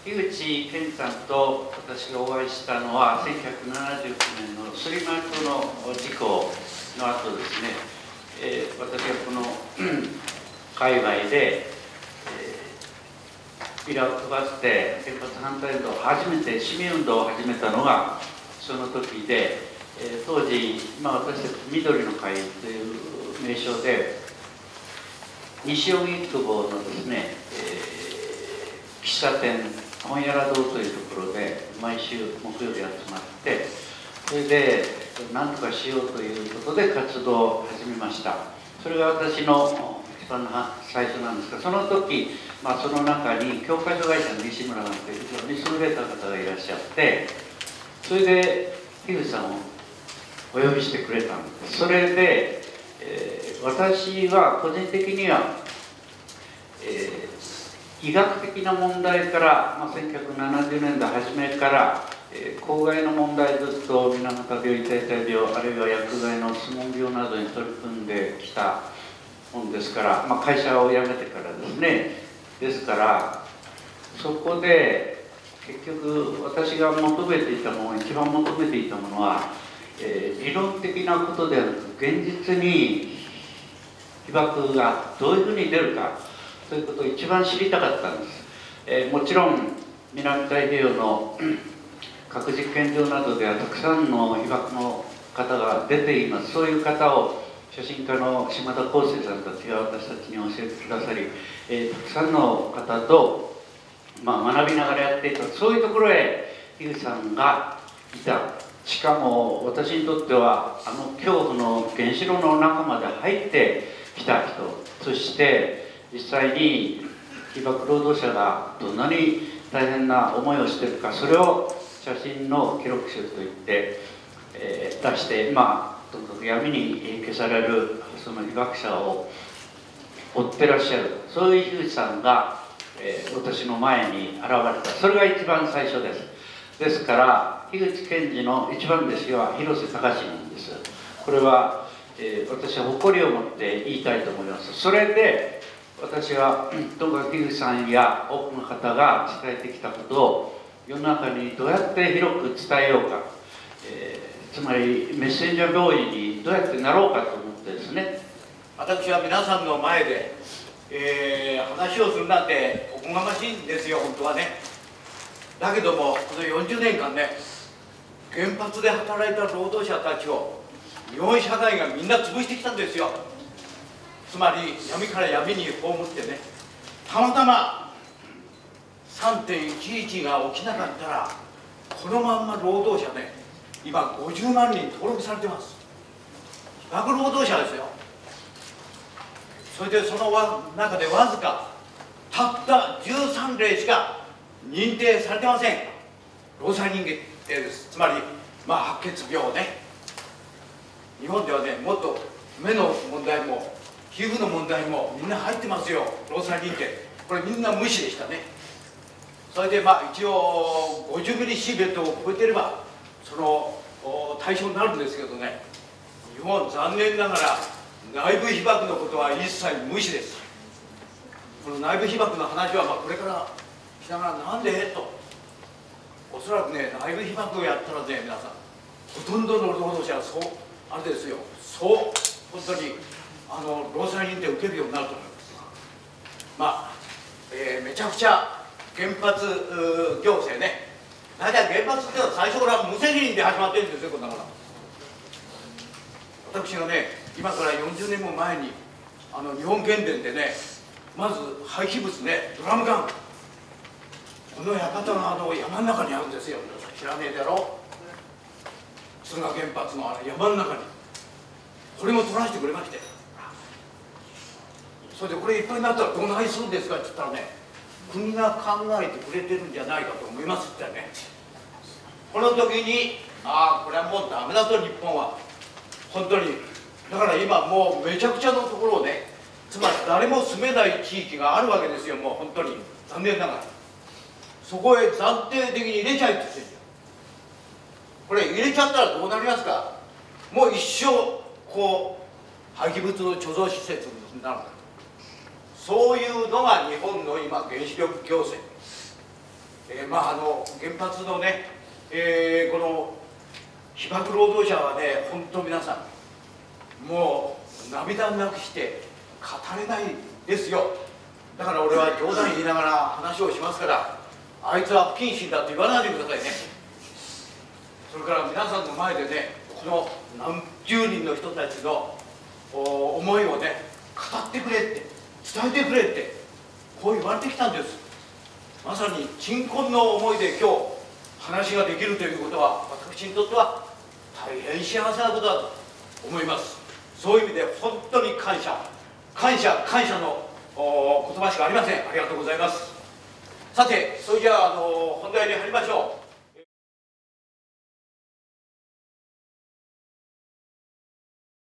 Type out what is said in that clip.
樋口健さんと私がお会いしたのは1979年のスリマークの事故の後ですね、私はこの界隈で、ビラを配って原発反対運動を初めて市民運動を始めたのがその時で、当時、私たち緑の会という名称で西荻窪のですね、喫茶店本屋ら堂というところで毎週木曜日集まって、それで何とかしようということで活動を始めました。それが私の一番最初なんですが、その時、その中に教科書会社の西村さんという非常に優れた方がいらっしゃって、それで樋口さんをお呼びしてくれたんです。それで、私は個人的には、医学的な問題から、1970年代初めから、公害の問題ずっと水俣病、痛々病、あるいは薬害の相撲病などに取り組んできたもんですから、会社を辞めてからですね、ですからそこで結局私が求めていたもの、一番求めていたものは、理論的なことではなく現実に被爆がどういうふうに出るかということを一番知りたかったんです。もちろん南太平洋の核実験場などではたくさんの被爆の方が出ています。そういう方を写真家の島田康生さんたちが私たちに教えてくださり、たくさんの方と、学びながらやっていた、そういうところへ樋口さんがいた。しかも私にとっては恐怖の原子炉の中まで入ってきた人、そして実際に被爆労働者がどんなに大変な思いをしているか、それを写真の記録集といって、出して、とにかく闇に消されるその被爆者を追ってらっしゃる、そういう樋口さんが、私の前に現れた。それが一番最初です。ですから樋口賢治の一番弟子は広瀬隆なんです。これは、私は誇りを持って言いたいと思います。それで私はとにかく樋口さんや多くの方が伝えてきたことを世の中にどうやって広く伝えようか、つまりメッセンジャーボーイにどうやってなろうかと思ってですね、私は皆さんの前で、話をするなんておこがましいんですよ、本当はね。だけどもこの40年間ね、原発で働いた労働者たちを日本社会がみんな潰してきたんですよ。つまり闇から闇に葬ってね、たまたま 3.11 が起きなかったらこのまんま労働者ね、今50万人登録されてます。被爆労働者ですよ。それでその中でわずかたった13例しか認定されてません。労災人間です。つまり白血病ね。日本ではね、もっと目の問題も皮膚の問題もみんな入ってますよ、労災認定。これみんな無視でしたね。それで一応50ミリシーベットを超えてればその対象になるんですけどね、日本残念ながら内部被爆のことは一切無視です。この内部被爆の話はこれからしながら、なんでと、おそらくね、内部被爆をやったらね、皆さんほとんどの労働者はそうあれですよ、そう本当に労災認定を受けるようになると思います。めちゃくちゃ原発行政ね、大体原発っていうのは最初から無責任で始まってるんですよ、こんなもの。私がね、今から40年も前に日本原電でね、まず廃棄物ね、ドラム缶、この館が山の中にあるんですよ。知らねえだろ。敦賀原発の山の中にこれも取らせてくれまして、それでこれいっぱいになったらどないするんですかって言ったらね、国が考えてくれてるんじゃないかと思いますってね。この時にこれはもうダメだと、日本は本当に。だから今もうめちゃくちゃのところをね、つまり誰も住めない地域があるわけですよ。もう本当に残念ながらそこへ暫定的に入れちゃいって言ってるんですよ。これ入れちゃったらどうなりますか。もう一生廃棄物貯蔵施設になるんだ。そういうのが日本の今原子力行政。原発のね、この被爆労働者はね、本当皆さん、もう涙なくして語れないですよ。だから俺は冗談言いながら話をしますから、あいつは不謹慎だと言わないでくださいね。それから皆さんの前でね、この何十人の人たちの思いをね、語ってくれって、伝えてくれって、こう言われてきたんです。まさに鎮魂の思いで今日話ができるということは、私にとっては大変幸せなことだと思います。そういう意味で本当に感謝の言葉しかありません。ありがとうございます。さて、それじゃあ本題に入りましょう。